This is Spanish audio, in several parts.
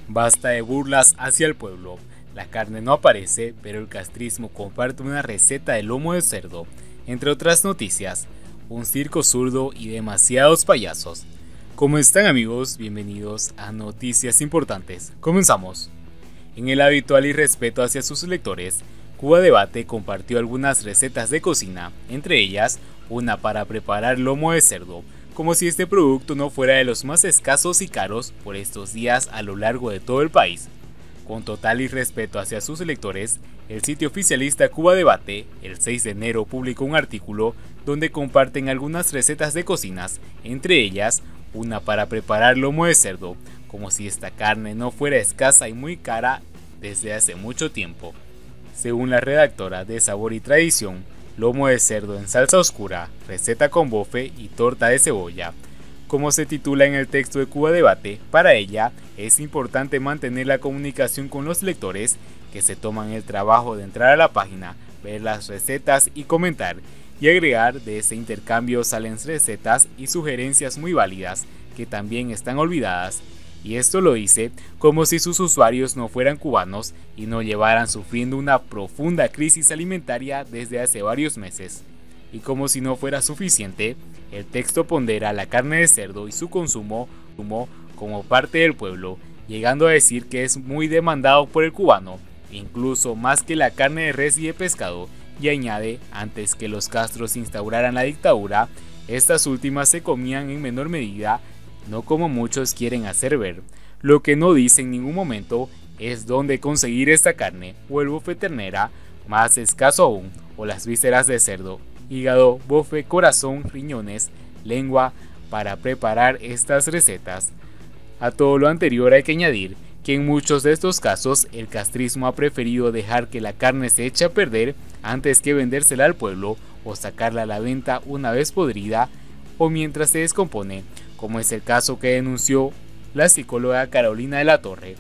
Basta de burlas hacia el pueblo. La carne no aparece, pero el castrismo comparte una receta de lomo de cerdo. Entre otras noticias, un circo zurdo y demasiados payasos. ¿Cómo están, amigos? Bienvenidos a Noticias Importantes. Comenzamos. En el habitual irrespeto hacia sus lectores, Cuba Debate compartió algunas recetas de cocina, entre ellas una para preparar lomo de cerdo, como si este producto no fuera de los más escasos y caros por estos días a lo largo de todo el país. Con total irrespeto hacia sus lectores, el sitio oficialista Cuba Debate, el 6 de enero publicó un artículo donde comparten algunas recetas de cocinas, entre ellas una para preparar lomo de cerdo, como si esta carne no fuera escasa y muy cara desde hace mucho tiempo. Según la redactora de Sabor y Tradición, lomo de cerdo en salsa oscura, receta con bofe y torta de cebolla. Como se titula en el texto de Cuba Debate, para ella es importante mantener la comunicación con los lectores que se toman el trabajo de entrar a la página, ver las recetas y comentar, y agregar de ese intercambio salen recetas y sugerencias muy válidas que también están olvidadas. Y esto lo dice como si sus usuarios no fueran cubanos y no llevaran sufriendo una profunda crisis alimentaria desde hace varios meses. Y como si no fuera suficiente, el texto pondera la carne de cerdo y su consumo como parte del pueblo, llegando a decir que es muy demandado por el cubano, incluso más que la carne de res y de pescado, y añade, antes que los Castros instauraran la dictadura, estas últimas se comían en menor medida, no como muchos quieren hacer ver. Lo que no dice en ningún momento es dónde conseguir esta carne, o el bofe ternera, más escaso aún, o las vísceras de cerdo, hígado, bofe, corazón, riñones, lengua, para preparar estas recetas. A todo lo anterior hay que añadir que en muchos de estos casos el castrismo ha preferido dejar que la carne se eche a perder antes que vendérsela al pueblo o sacarla a la venta una vez podrida o mientras se descompone, como es el caso que denunció la psicóloga Carolina de la Torre,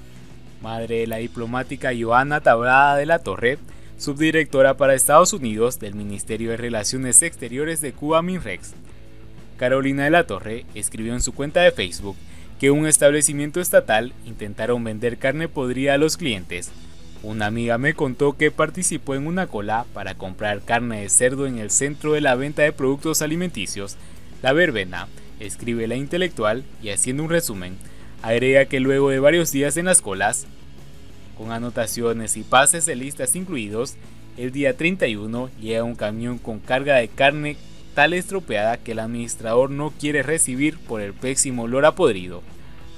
madre de la diplomática Joana Tablada de la Torre, subdirectora para Estados Unidos del Ministerio de Relaciones Exteriores de Cuba MINREX. Carolina de la Torre escribió en su cuenta de Facebook que un establecimiento estatal intentaron vender carne podrida a los clientes. Una amiga me contó que participó en una cola para comprar carne de cerdo en el centro de la venta de productos alimenticios, La Verbena, escribe la intelectual y haciendo un resumen, agrega que luego de varios días en las colas, con anotaciones y pases de listas incluidos, el día 31 llega un camión con carga de carne tal estropeada que el administrador no quiere recibir por el pésimo olor a podrido.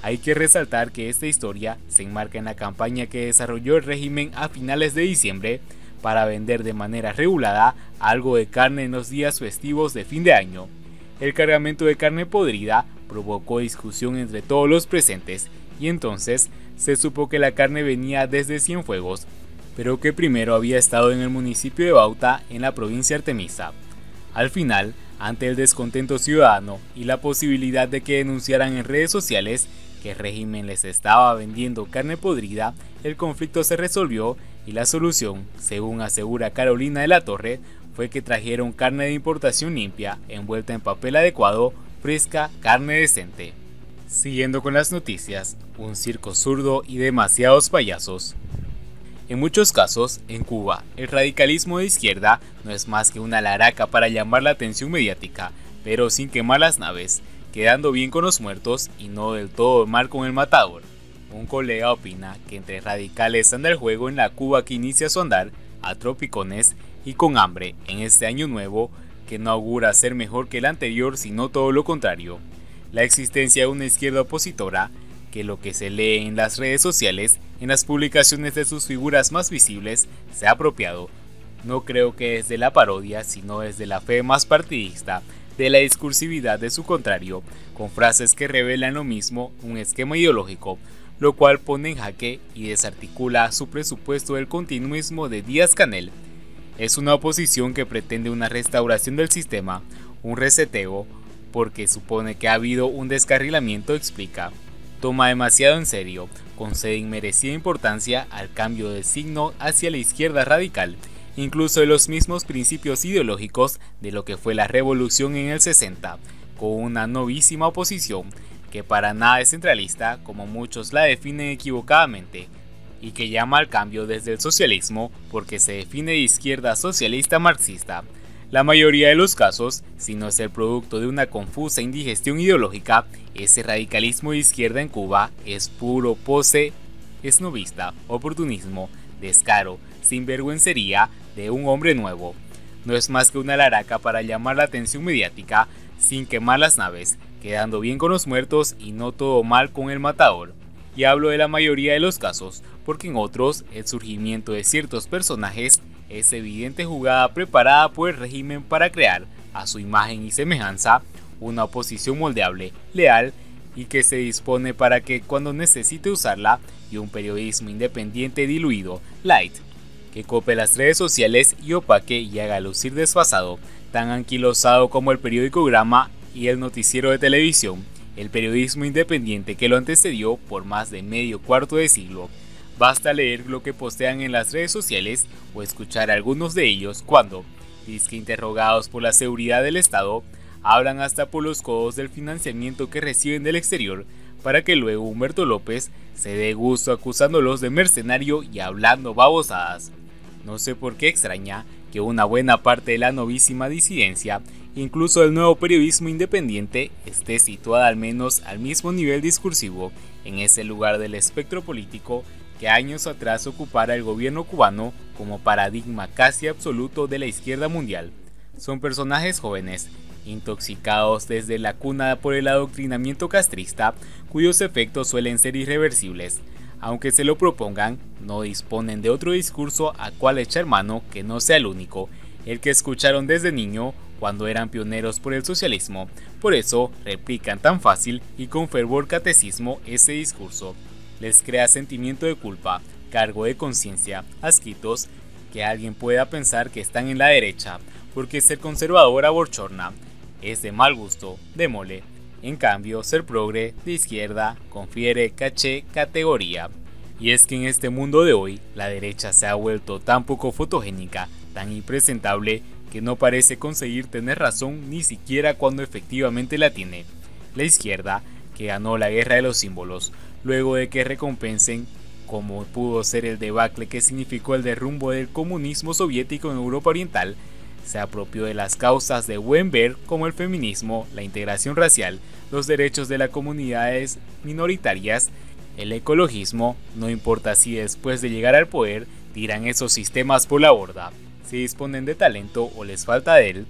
Hay que resaltar que esta historia se enmarca en la campaña que desarrolló el régimen a finales de diciembre para vender de manera regulada algo de carne en los días festivos de fin de año. El cargamento de carne podrida provocó discusión entre todos los presentes y entonces se supo que la carne venía desde Cienfuegos, pero que primero había estado en el municipio de Bauta en la provincia Artemisa. Al final, ante el descontento ciudadano y la posibilidad de que denunciaran en redes sociales que el régimen les estaba vendiendo carne podrida, el conflicto se resolvió y la solución, según asegura Carolina de la Torre, fue que trajeron carne de importación limpia, envuelta en papel adecuado, fresca, carne decente. Siguiendo con las noticias, un circo zurdo y demasiados payasos. En muchos casos, en Cuba, el radicalismo de izquierda no es más que una laraca para llamar la atención mediática, pero sin quemar las naves, quedando bien con los muertos y no del todo mal con el matador. Un colega opina que entre radicales anda el juego en la Cuba que inicia su andar, a tropicones y con hambre en este año nuevo, que no augura ser mejor que el anterior sino todo lo contrario. La existencia de una izquierda opositora, que lo que se lee en las redes sociales, en las publicaciones de sus figuras más visibles, se ha apropiado, no creo que desde la parodia, sino desde la fe más partidista, de la discursividad de su contrario, con frases que revelan lo mismo, un esquema ideológico, lo cual pone en jaque y desarticula su presupuesto del continuismo de Díaz-Canel. Es una oposición que pretende una restauración del sistema, un reseteo, porque supone que ha habido un descarrilamiento, explica. Toma demasiado en serio, concede inmerecida importancia al cambio de signo hacia la izquierda radical, incluso de los mismos principios ideológicos de lo que fue la revolución en el 60, con una novísima oposición que para nada es centralista como muchos la definen equivocadamente, y que llama al cambio desde el socialismo porque se define de izquierda socialista marxista. La mayoría de los casos, si no es el producto de una confusa indigestión ideológica, ese radicalismo de izquierda en Cuba es puro pose esnovista, oportunismo, descaro, sinvergüencería de un hombre nuevo. No es más que una laraca para llamar la atención mediática sin quemar las naves, quedando bien con los muertos y no todo mal con el matador. Y hablo de la mayoría de los casos, porque en otros el surgimiento de ciertos personajes es evidente jugada preparada por el régimen para crear, a su imagen y semejanza, una oposición moldeable, leal y que se dispone para que cuando necesite usarla, y un periodismo independiente diluido, light, que cope las redes sociales y opaque y haga lucir desfasado, tan anquilosado como el periódico Grama y el noticiero de televisión, el periodismo independiente que lo antecedió por más de medio cuarto de siglo. Basta leer lo que postean en las redes sociales o escuchar a algunos de ellos cuando, disque interrogados por la seguridad del Estado, hablan hasta por los codos del financiamiento que reciben del exterior, para que luego Humberto López se dé gusto acusándolos de mercenario y hablando babosadas. No sé por qué extraña que una buena parte de la novísima disidencia, incluso el nuevo periodismo independiente, esté situada al menos al mismo nivel discursivo en ese lugar del espectro político que años atrás ocupara el gobierno cubano como paradigma casi absoluto de la izquierda mundial. Son personajes jóvenes, intoxicados desde la cuna por el adoctrinamiento castrista, cuyos efectos suelen ser irreversibles. Aunque se lo propongan, no disponen de otro discurso a cual echar mano que no sea el único, el que escucharon desde niño cuando eran pioneros por el socialismo. Por eso replican tan fácil y con fervor catecismo ese discurso. Les crea sentimiento de culpa, cargo de conciencia, asquitos, que alguien pueda pensar que están en la derecha, porque ser conservador abochorna, es de mal gusto, de mole. En cambio, ser progre, de izquierda, confiere caché, categoría. Y es que en este mundo de hoy, la derecha se ha vuelto tan poco fotogénica, tan impresentable, que no parece conseguir tener razón ni siquiera cuando efectivamente la tiene. La izquierda, que ganó la guerra de los símbolos, luego de que recompensen, como pudo ser el debacle que significó el derrumbo del comunismo soviético en Europa Oriental, se apropió de las causas de buen ver como el feminismo, la integración racial, los derechos de las comunidades minoritarias, el ecologismo, no importa si después de llegar al poder tiran esos sistemas por la borda. Si disponen de talento o les falta de él,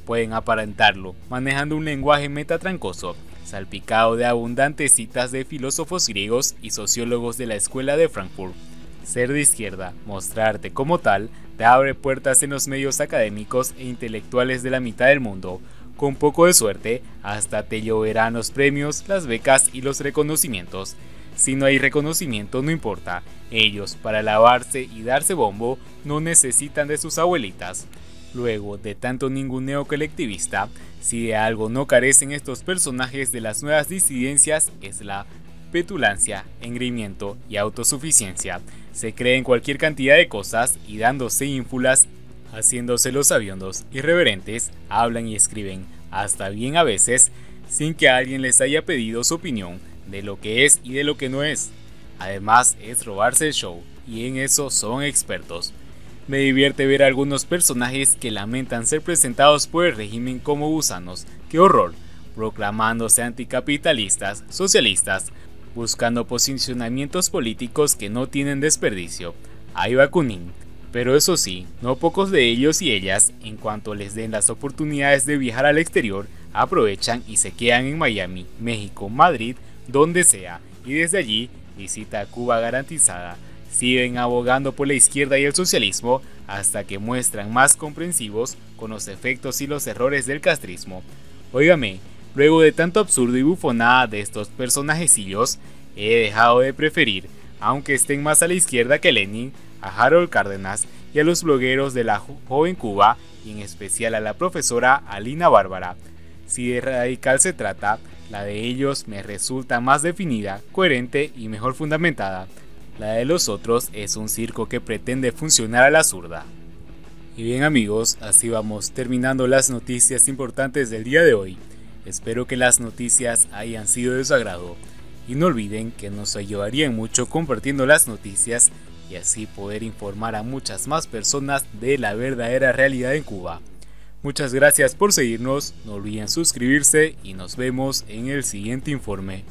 pueden aparentarlo, manejando un lenguaje metatrancoso, salpicado de abundantes citas de filósofos griegos y sociólogos de la escuela de Frankfurt. Ser de izquierda, mostrarte como tal, te abre puertas en los medios académicos e intelectuales de la mitad del mundo. Con poco de suerte, hasta te lloverán los premios, las becas y los reconocimientos. Si no hay reconocimiento, no importa. Ellos, para alabarse y darse bombo, no necesitan de sus abuelitas. Luego de tanto ninguneo colectivista, si de algo no carecen estos personajes de las nuevas disidencias, es la petulancia, engreimiento y autosuficiencia. Se creen cualquier cantidad de cosas y dándose ínfulas, haciéndose los sabiondos, irreverentes, hablan y escriben, hasta bien a veces, sin que alguien les haya pedido su opinión de lo que es y de lo que no es. Además es robarse el show, y en eso son expertos. Me divierte ver a algunos personajes que lamentan ser presentados por el régimen como gusanos, ¡qué horror!, proclamándose anticapitalistas, socialistas, buscando posicionamientos políticos que no tienen desperdicio. Ahí va Kunin. Pero eso sí, no pocos de ellos y ellas, en cuanto les den las oportunidades de viajar al exterior, aprovechan y se quedan en Miami, México, Madrid, donde sea, y desde allí, visita a Cuba garantizada. Siguen abogando por la izquierda y el socialismo hasta que muestran más comprensivos con los efectos y los errores del castrismo. Óigame, luego de tanto absurdo y bufonada de estos personajecillos, he dejado de preferir, aunque estén más a la izquierda que Lenin, a Harold Cárdenas y a los blogueros de la joven Cuba, y en especial a la profesora Alina Bárbara. Si de radical se trata, la de ellos me resulta más definida, coherente y mejor fundamentada. La de los otros es un circo que pretende funcionar a la zurda. Y bien amigos, así vamos terminando las noticias importantes del día de hoy. Espero que las noticias hayan sido de su agrado y no olviden que nos ayudarían mucho compartiendo las noticias y así poder informar a muchas más personas de la verdadera realidad en Cuba. Muchas gracias por seguirnos, no olviden suscribirse y nos vemos en el siguiente informe.